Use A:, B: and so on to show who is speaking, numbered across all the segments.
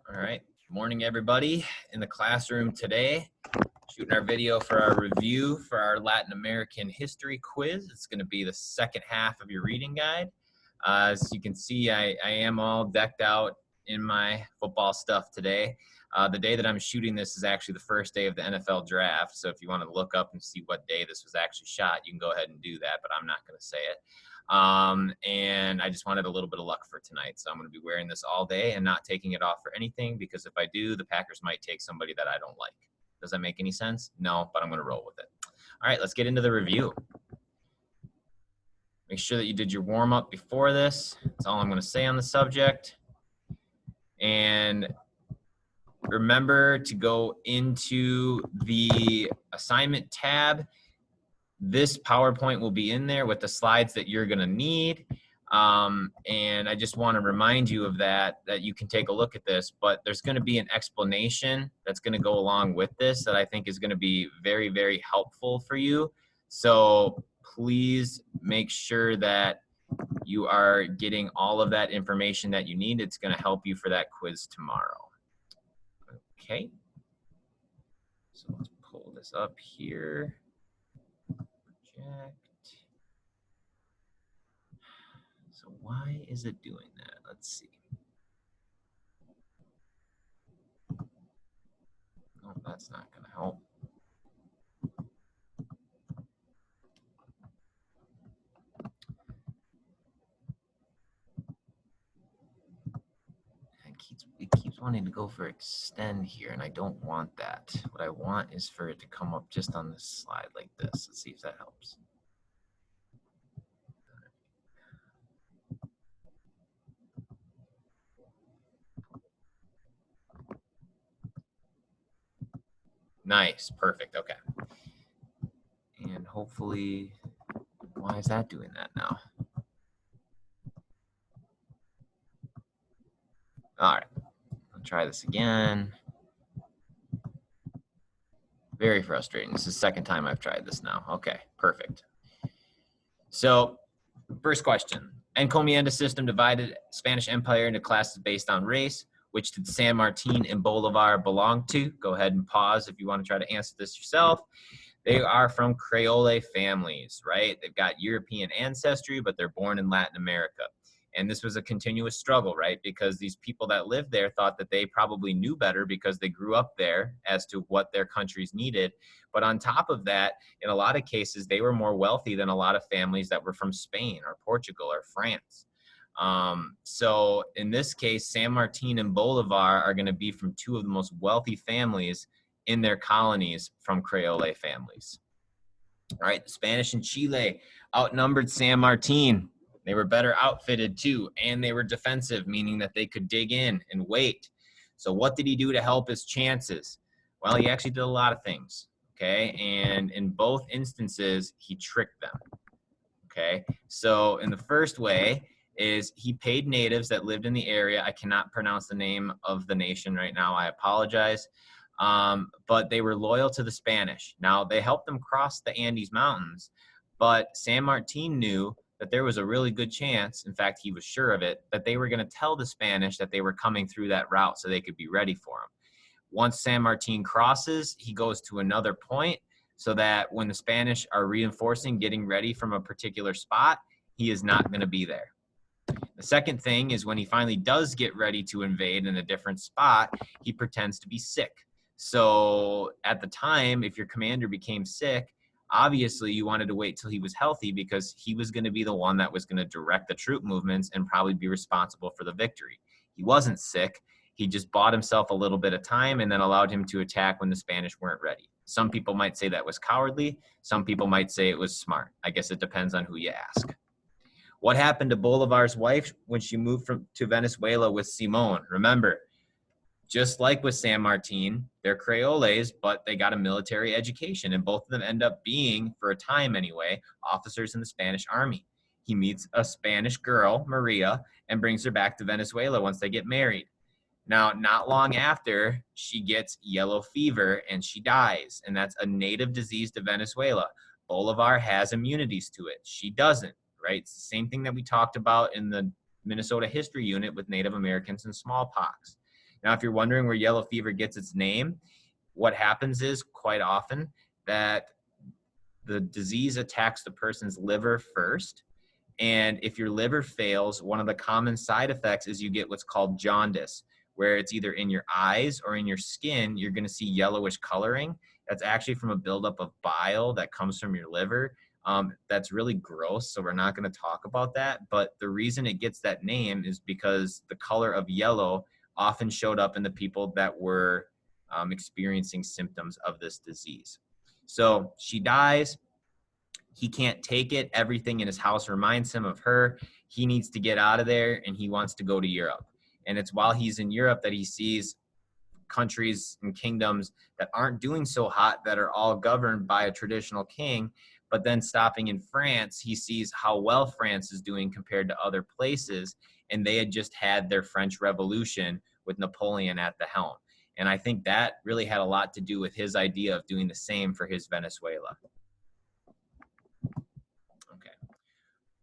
A: All right. Good morning, everybody. In the classroom today, shooting our video for our review for our Latin American history quiz. It's going to be the second half of your reading guide. As you can see, I am all decked out in my football stuff today. The day that I'm shooting this is actually the first day of the NFL draft. So if you want to look up and see what day this was actually shot, you can go ahead and do that, but I'm not going to say it. And I just wanted a little bit of luck for tonight. So I'm going to be wearing this all day and not taking it off for anything, because if I do, the Packers might take somebody that I don't like. Does that make any sense? No, but I'm going to roll with it. All right, let's get into the review. Make sure that you did your warm up before this. That's all I'm going to say on the subject. And remember to go into the assignment tab. This PowerPoint will be in there with the slides that you're going to need. And I just want to remind you of that you can take a look at this, but there's going to be an explanation that's going to go along with this that I think is going to be very, very helpful for you. So please make sure that you are getting all of that information that you need. It's going to help you for that quiz tomorrow. Okay. So let's pull this up here. So why is it doing that? Let's see. Oh, that's not going to help. It keeps wanting to go for extend here, and I don't want that. What I want is for it to come up just on this slide like this. Let's see if that helps. Nice, perfect, okay. And hopefully, why is that doing that now? All right, I'll try this again. Very frustrating. This is the second time I've tried this now. Okay, perfect. So, first question. Encomienda system divided Spanish Empire into classes based on race. Which did San Martin and Bolivar belong to? Go ahead and pause if you want to try to answer this yourself. They are from Creole families, right? They've got European ancestry, but they're born in Latin America. And this was a continuous struggle, right? Because these people that lived there thought that they probably knew better because they grew up there as to what their countries needed. But on top of that, in a lot of cases, they were more wealthy than a lot of families that were from Spain or Portugal or France. So in this case, San Martin and Bolivar are going to be from two of the most wealthy families in their colonies from Creole families. All right, the Spanish in Chile outnumbered San Martin. They were better outfitted too, and they were defensive, meaning that they could dig in and wait. So what did he do to help his chances? Well, he actually did a lot of things, okay? And in both instances, he tricked them, okay? So in the first way is he paid natives that lived in the area. I cannot pronounce the name of the nation right now. I apologize. But they were loyal to the Spanish. Now, they helped them cross the Andes Mountains, but San Martin knew that there was a really good chance, in fact, he was sure of it, that they were going to tell the Spanish that they were coming through that route so they could be ready for him. Once San Martin crosses, he goes to another point so that when the Spanish are reinforcing, getting ready from a particular spot, he is not going to be there. The second thing is when he finally does get ready to invade in a different spot, he pretends to be sick. So at the time, if your commander became sick, obviously you wanted to wait till he was healthy because he was going to be the one that was going to direct the troop movements and probably be responsible for the victory. He wasn't sick. He just bought himself a little bit of time and then allowed him to attack when the Spanish weren't ready. Some people might say that was cowardly. Some people might say it was smart. I guess it depends on who you ask. What happened to Bolivar's wife when she moved to Venezuela with Simon? Remember, just like with San Martin, they're Creoles, but they got a military education, and both of them end up being, for a time anyway, officers in the Spanish army. He meets a Spanish girl, Maria, and brings her back to Venezuela once they get married. Now, not long after, she gets yellow fever and she dies, and that's a native disease to Venezuela. Bolivar has immunities to it. She doesn't, right? It's the same thing that we talked about in the Minnesota history unit with Native Americans and smallpox. Now, if you're wondering where yellow fever gets its name, what happens is quite often that the disease attacks the person's liver first. And if your liver fails, one of the common side effects is you get what's called jaundice, where it's either in your eyes or in your skin, you're going to see yellowish coloring. That's actually from a buildup of bile that comes from your liver. That's really gross, so we're not going to talk about that. But the reason it gets that name is because the color of yellow often showed up in the people that were experiencing symptoms of this disease. So she dies. He can't take it. Everything in his house reminds him of her. He needs to get out of there, and he wants to go to Europe. And it's while he's in Europe that he sees countries and kingdoms that aren't doing so hot, that are all governed by a traditional king. But then stopping in France, he sees how well France is doing compared to other places. And they had just had their French Revolution with Napoleon at the helm. And I think that really had a lot to do with his idea of doing the same for his Venezuela.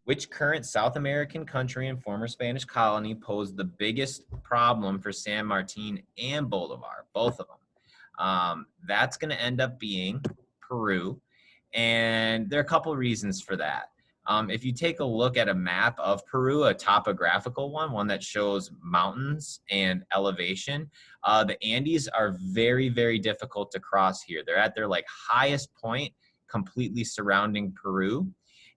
A: Which current South American country and former Spanish colony posed the biggest problem for San Martin and Bolivar, both of them? That's going to end up being Peru. And there are a couple of reasons for that. If you take a look at a map of Peru, a topographical one that shows mountains and elevation, the Andes are very, very difficult to cross here. They're at their like highest point, completely surrounding Peru.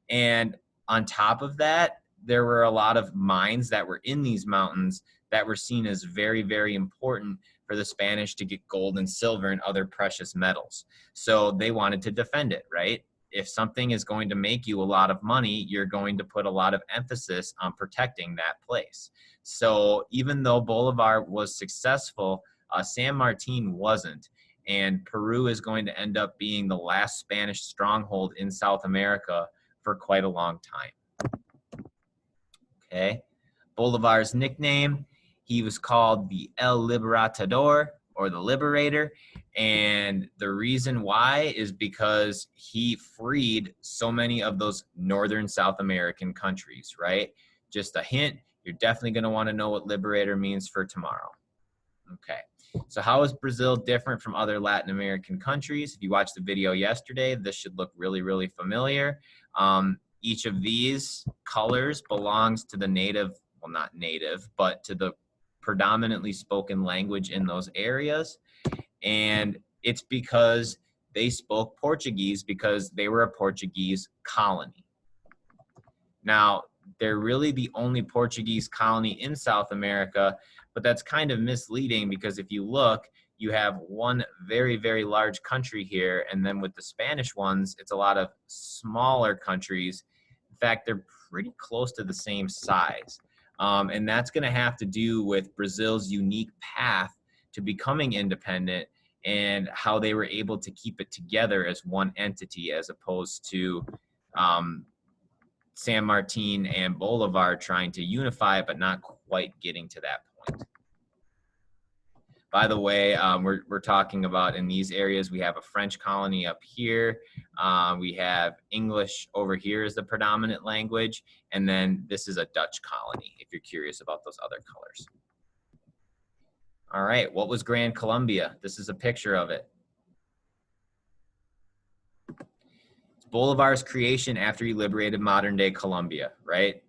A: And on top of that, there were a lot of mines that were in these mountains that were seen as very, very important for the Spanish to get gold and silver and other precious metals. So they wanted to defend it, right? If something is going to make you a lot of money, you're going to put a lot of emphasis on protecting that place. So even though Bolivar was successful, San Martin wasn't. And Peru is going to end up being the last Spanish stronghold in South America for quite a long time. Okay. Bolivar's nickname, he was called the El Libertador, or the Liberator. And the reason why is because he freed so many of those northern South American countries, right? Just a hint, you're definitely going to want to know what Liberator means for tomorrow. Okay. So how is Brazil different from other Latin American countries? If you watched the video yesterday, this should look really, really familiar. Each of these colors belongs to the native, well, not native, but to the predominantly spoken language in those areas. And it's because they spoke Portuguese because they were a Portuguese colony. Now, they're really the only Portuguese colony in South America, but that's kind of misleading because if you look, you have one very, very large country here, and then with the Spanish ones, it's a lot of smaller countries. In fact, they're pretty close to the same size. And that's going to have to do with Brazil's unique path to becoming independent and how they were able to keep it together as one entity as opposed to San Martin and Bolivar trying to unify it, but not quite getting to that point. By the way, we're talking about in these areas, we have a French colony up here. We have English over here as the predominant language. And then this is a Dutch colony, if you're curious about those other colors. All right, what was Gran Colombia? This is a picture of it. It's Bolivar's creation after he liberated modern-day Colombia, right?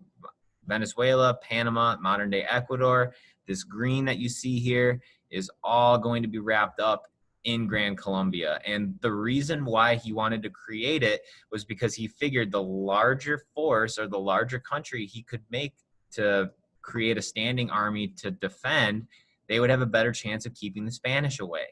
A: Venezuela, Panama, modern-day Ecuador. This green that you see here is all going to be wrapped up in Gran Colombia. And the reason why he wanted to create it was because he figured the larger force or the larger country he could make to create a standing army to defend, they would have a better chance of keeping the Spanish away.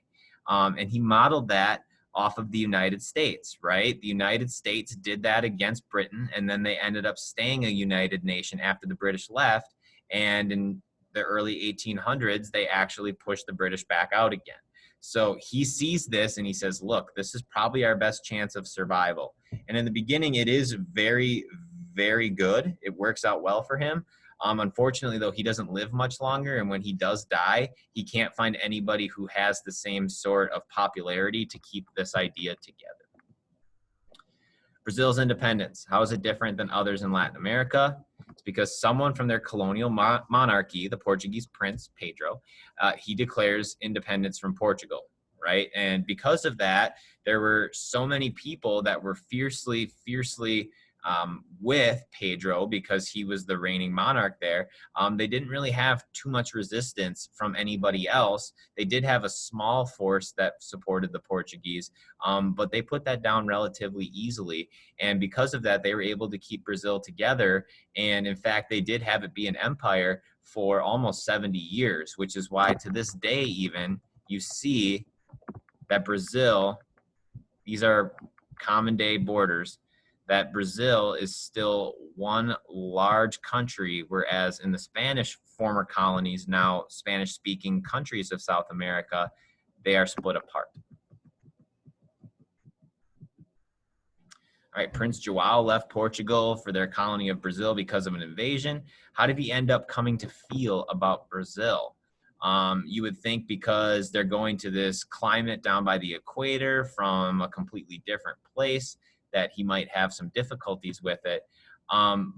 A: And he modeled that off of the United States, right? The United States did that against Britain, and then they ended up staying a united nation after the British left. And in the early 1800s, they actually pushed the British back out again. So he sees this and he says, look, this is probably our best chance of survival. And in the beginning, it is very, very good. It works out well for him. Unfortunately, though, he doesn't live much longer. And when he does die, he can't find anybody who has the same sort of popularity to keep this idea together. Brazil's independence. How is it different than others in Latin America? It's because someone from their colonial monarchy, the Portuguese prince, Pedro, he declares independence from Portugal, right? And because of that, there were so many people that were fiercely with Pedro because he was the reigning monarch there. They didn't really have too much resistance from anybody else. They did have a small force that supported the Portuguese, but they put that down relatively easily. And because of that, they were able to keep Brazil together. And in fact, they did have it be an empire for almost 70 years, which is why to this day, even, you see that Brazil, these are common day borders, that Brazil is still one large country, whereas in the Spanish former colonies, now Spanish-speaking countries of South America, they are split apart. All right, Prince João left Portugal for their colony of Brazil because of an invasion. How did he end up coming to feel about Brazil? You would think because they're going to this climate down by the equator from a completely different place that he might have some difficulties with it.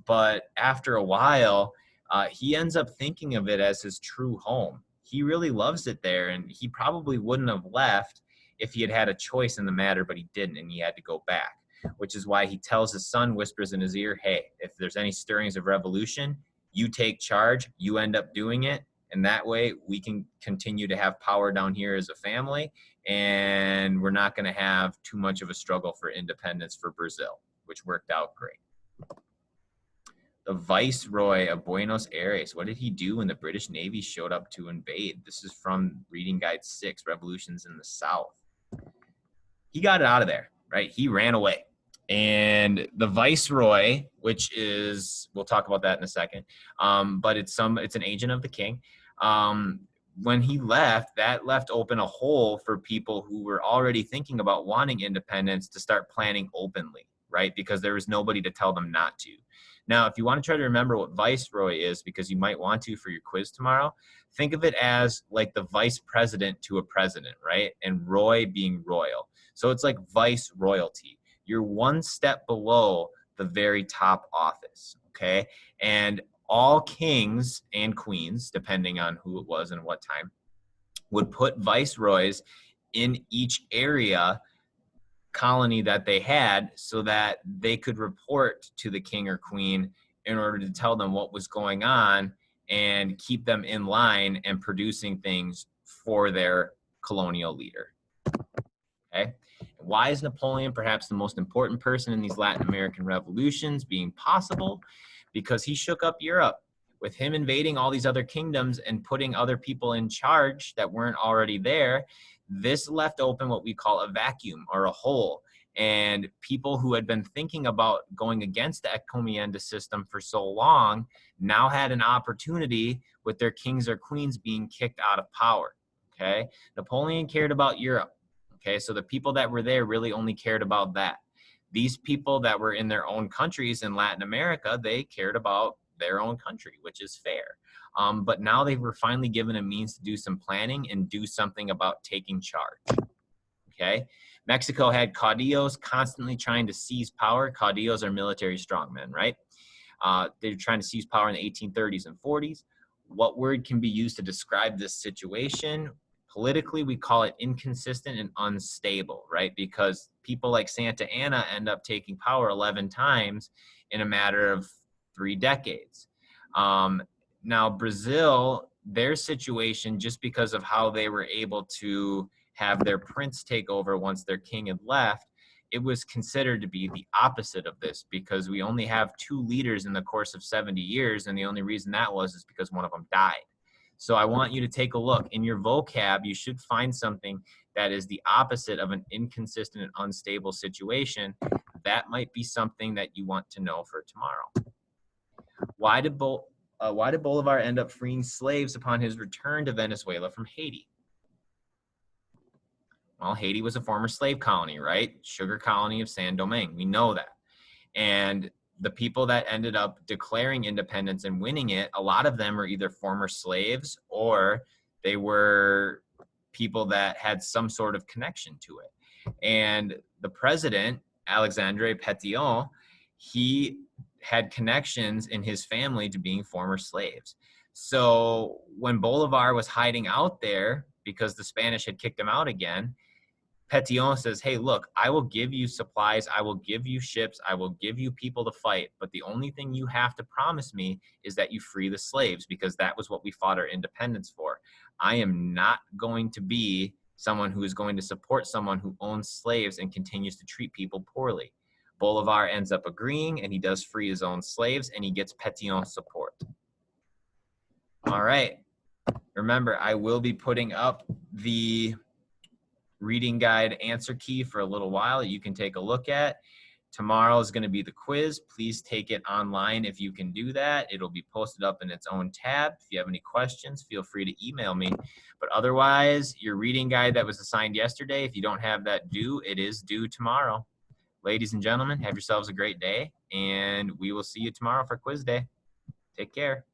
A: But after a while, he ends up thinking of it as his true home. He really loves it there, and he probably wouldn't have left if he had had a choice in the matter, but he didn't, and he had to go back, which is why he tells his son, whispers in his ear, hey, if there's any stirrings of revolution, you take charge, you end up doing it, and that way we can continue to have power down here as a family, and we're not going to have too much of a struggle for independence for Brazil, which worked out great. The Viceroy of Buenos Aires, what did he do when the British Navy showed up to invade? This is from Reading Guide 6, Revolutions in the South. He got it out of there, right? He ran away. And the Viceroy, which is, we'll talk about that in a second, but it's an agent of the king. When he left, that left open a hole for people who were already thinking about wanting independence to start planning openly, right? Because there was nobody to tell them not to. Now, if you want to try to remember what Viceroy is, because you might want to for your quiz tomorrow, think of it as like the vice president to a president, right? And Roy being royal. So it's like vice royalty. You're one step below the very top office, okay? And all kings and queens, depending on who it was and what time, would put viceroys in each area colony that they had so that they could report to the king or queen in order to tell them what was going on and keep them in line and producing things for their colonial leader. Okay? Why is Napoleon perhaps the most important person in these Latin American revolutions being possible? Because he shook up Europe. With him invading all these other kingdoms and putting other people in charge that weren't already there, this left open what we call a vacuum or a hole. And people who had been thinking about going against the encomienda system for so long now had an opportunity with their kings or queens being kicked out of power. Okay? Napoleon cared about Europe. Okay, so the people that were there really only cared about that. These people that were in their own countries in Latin America, they cared about their own country, which is fair. But now they were finally given a means to do some planning and do something about taking charge. Okay, Mexico had caudillos constantly trying to seize power. Caudillos are military strongmen, right? They were trying to seize power in the 1830s and 40s. What word can be used to describe this situation? Politically, we call it inconsistent and unstable, right? Because people like Santa Anna end up taking power 11 times in a matter of 3 decades. Now, Brazil, their situation, just because of how they were able to have their prince take over once their king had left, it was considered to be the opposite of this because we only have 2 leaders in the course of 70 years, and the only reason that was is because one of them died. So I want you to take a look. In your vocab, you should find something that is the opposite of an inconsistent and unstable situation. That might be something that you want to know for tomorrow. Why did Bolivar end up freeing slaves upon his return to Venezuela from Haiti? Well, Haiti was a former slave colony, right? Sugar colony of Saint-Domingue. We know that. And the people that ended up declaring independence and winning it, a lot of them were either former slaves or they were people that had some sort of connection to it. And the president, Alexandre Pétion, he had connections in his family to being former slaves. So when Bolivar was hiding out there because the Spanish had kicked him out again, Petion says, hey, look, I will give you supplies. I will give you ships. I will give you people to fight. But the only thing you have to promise me is that you free the slaves, because that was what we fought our independence for. I am not going to be someone who is going to support someone who owns slaves and continues to treat people poorly. Bolivar ends up agreeing, and he does free his own slaves, and he gets Petion's support. All right. Remember, I will be putting up the reading guide answer key for a little while that you can take a look at. Tomorrow is going to be the quiz. Please take it online if you can do that. It'll be posted up in its own tab. If you have any questions, feel free to email me. But otherwise, your reading guide that was assigned yesterday, if you don't have that due, it is due tomorrow. Ladies and gentlemen, have yourselves a great day, and we will see you tomorrow for quiz day. Take care.